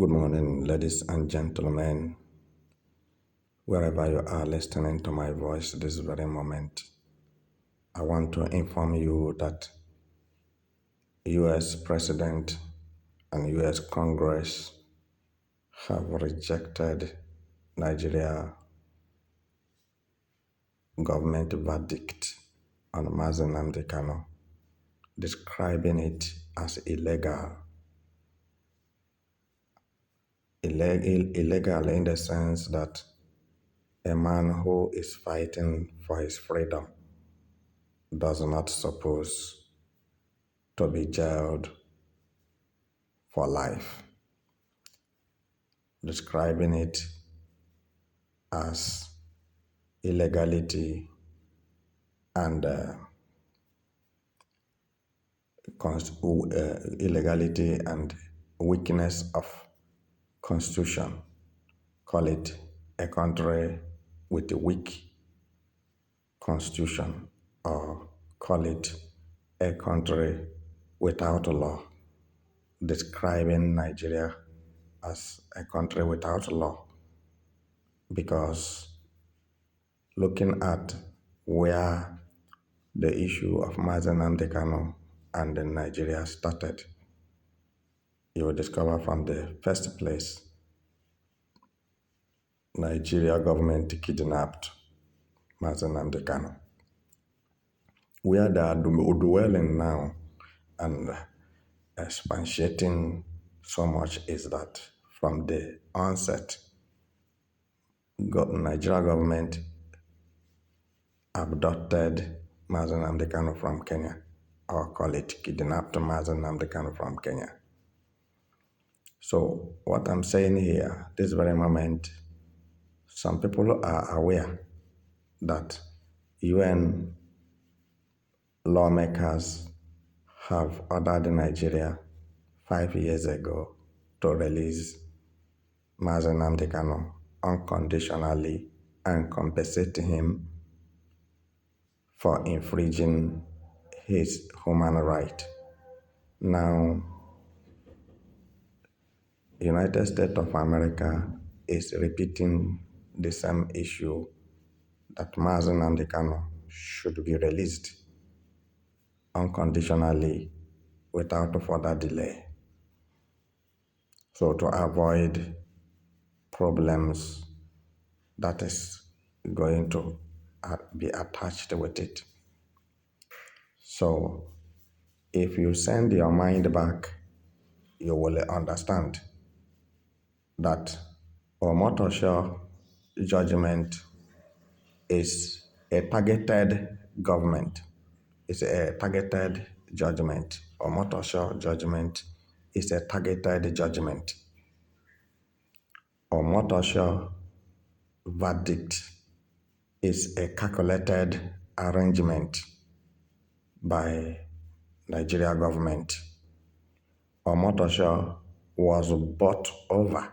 Good morning, ladies and gentlemen, wherever you are listening to my voice this very moment. I want to inform you that US President and US Congress have rejected Nigeria government verdict on Mazi Nnamdi Kanu, describing it as illegal. Illegal in the sense that a man who is fighting for his freedom does not suppose to be jailed for life, describing it as illegality and illegality and weakness of constitution. Call it a country with a weak constitution, or call it a country without law, describing Nigeria as a country without law, because looking at where the issue of Mazi Nnamdi Kanu and Nigeria started, you will discover from the first place, Nigeria government kidnapped Mazi Nnamdi Kanu. Where they are dwelling now and expatiating so much is that from the onset, Nigeria government abducted Mazi Nnamdi Kanu from Kenya, or call it kidnapped Mazi Nnamdi Kanu from Kenya. So what I'm saying here, this very moment, some people are aware that UN lawmakers have ordered Nigeria 5 years ago to release Mazi Nnamdi Kanu unconditionally and compensate him for infringing his human right. Now, United States of America is repeating the same issue that Mazi Nnamdi Kanu should be released unconditionally without further delay. So to avoid problems that is going to be attached with it. So if you send your mind back, you will understand that Omotosho judgment is a targeted government. It's a targeted judgment. Omotosho judgment is a targeted judgment. Omotosho verdict is a calculated arrangement by Nigeria government. Omotosho was bought over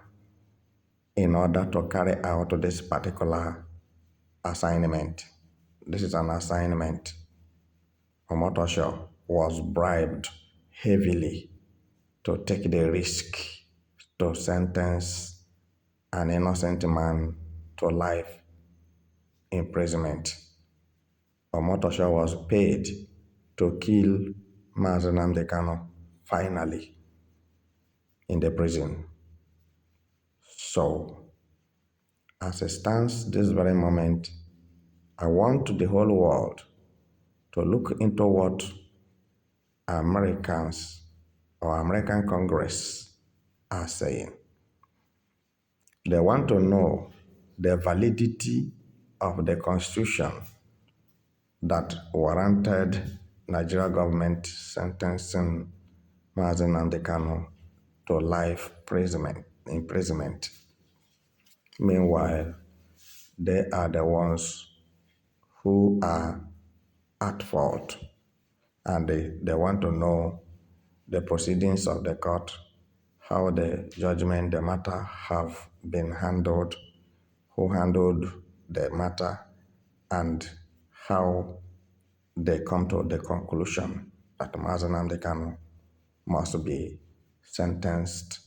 in order to carry out this particular assignment. This is an assignment. Omotosho was bribed heavily to take the risk to sentence an innocent man to life imprisonment. Omotosho was paid to kill Mazi Nnamdi Kanu finally in the prison. So, as it stands this very moment, I want the whole world to look into what Americans or American Congress are saying. They want to know the validity of the Constitution that warranted Nigeria government sentencing Mazi Nnamdi Kanu to life imprisonment. Meanwhile, they are the ones who are at fault, and they want to know the proceedings of the court, how the judgment, the matter have been handled, who handled the matter, and how they come to the conclusion that Mazi Nnamdi Kanu must be sentenced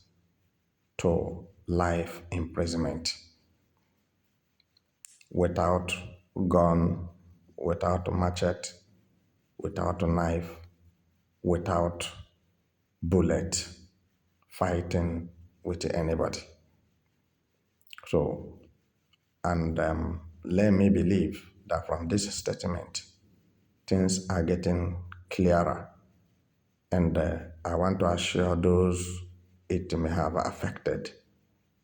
to life imprisonment without gun, without machete, without a knife, without bullet, fighting with anybody. So, and let me believe that from this statement, things are getting clearer. And I want to assure those it may have affected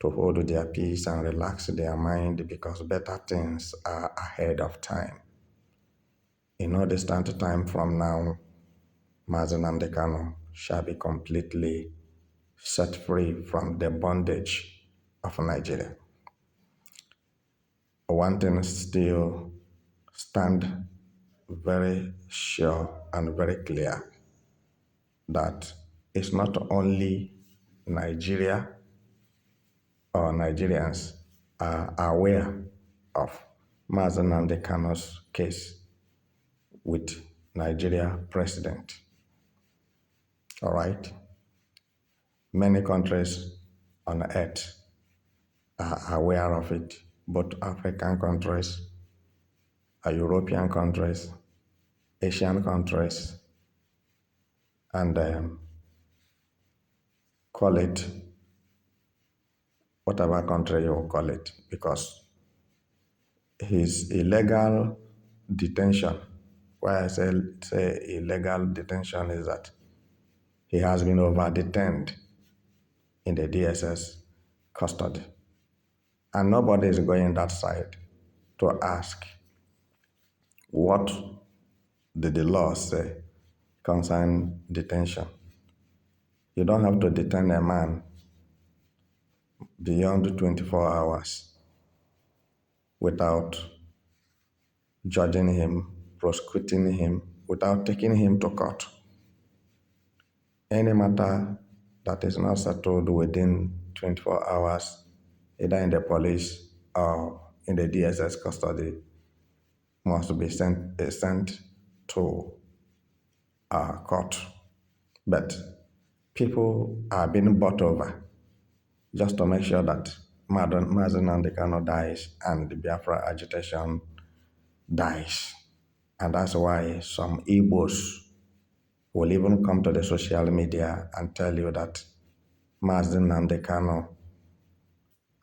to hold their peace and relax their mind because better things are ahead of time. In no distant time from now, Mazi Nnamdi Kanu shall be completely set free from the bondage of Nigeria. One thing still stand very sure and very clear that it's not only Nigeria or Nigerians are aware of Mazi Nnamdi Kanu's case with Nigeria president. All right? Many countries on earth are aware of it, both African countries, European countries, Asian countries, and call it whatever country you call it, because his illegal detention, why I say illegal detention is that he has been over-detained in the DSS custody. And nobody is going that side to ask what did the law say concerning detention. You don't have to detain a man beyond 24 hours without judging him, prosecuting him, without taking him to court. Any matter that is not settled within 24 hours, either in the police or in the DSS custody, must be sent to court. But people are being bought over just to make sure that Mazi Nnamdi Kanu dies and the Biafra agitation dies. And that's why some Igbos will even come to the social media and tell you that Mazi Nnamdi Kanu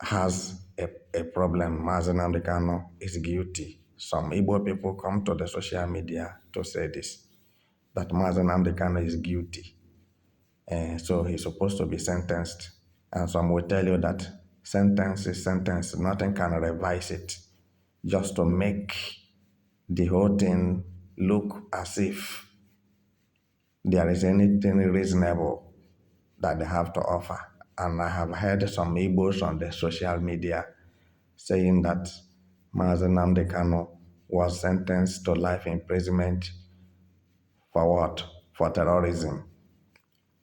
has a problem. Mazi Nnamdi Kanu is guilty. Some Igbo people come to the social media to say this, that Mazi Nnamdi Kanu is guilty. So he's supposed to be sentenced. And some will tell you that sentence is sentence. Nothing can revise it. Just to make the whole thing look as if there is anything reasonable that they have to offer. And I have heard some Igbos on the social media saying that Mazi Nnamdi Kanu was sentenced to life imprisonment for what? For terrorism.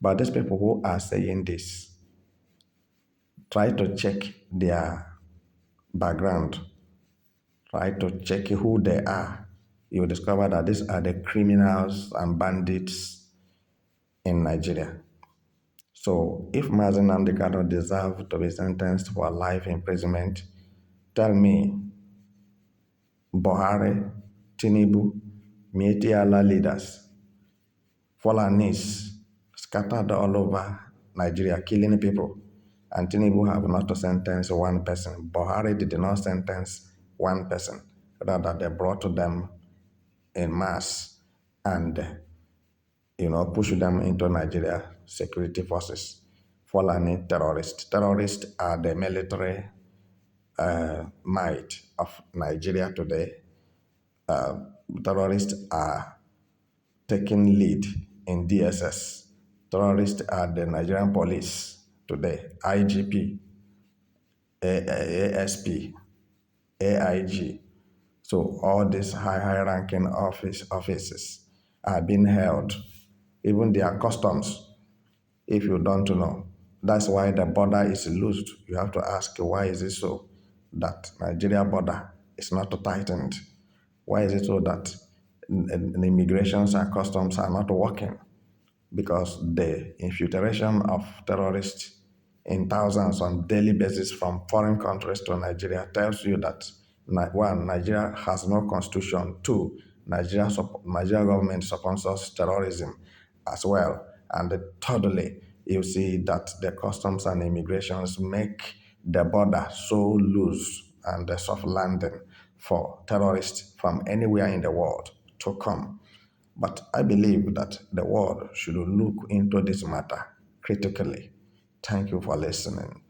But these people who are saying this, try to check their background. Try to check who they are. You will discover that these are the criminals and bandits in Nigeria. So if Mazi Nnamdi Kanu deserves to be sentenced for life imprisonment, tell me, Buhari, Tinubu, Mieti Allah leaders, Fulanis scattered all over Nigeria, killing people, and Tinubu have not sentenced one person. Buhari did not sentence one person. Rather, they brought them in mass and, pushed them into Nigeria security forces. Fulani terrorists. Terrorists are the military might of Nigeria today. Terrorists are taking lead in DSS. Terrorists are the Nigerian police today, IGP, ASP, AIG. So all these high-ranking offices are being held. Even their customs, if you don't know. That's why the border is loosed. You have to ask, why is it so that Nigeria border is not tightened? Why is it so that the immigrations and customs are not working? Because the infiltration of terrorists in thousands on daily basis from foreign countries to Nigeria tells you that one, Nigeria has no constitution. Two, Nigeria government sponsors terrorism as well. And thirdly, you see that the customs and immigrations make the border so loose and the soft landing for terrorists from anywhere in the world to come. But I believe that the world should look into this matter critically. Thank you for listening.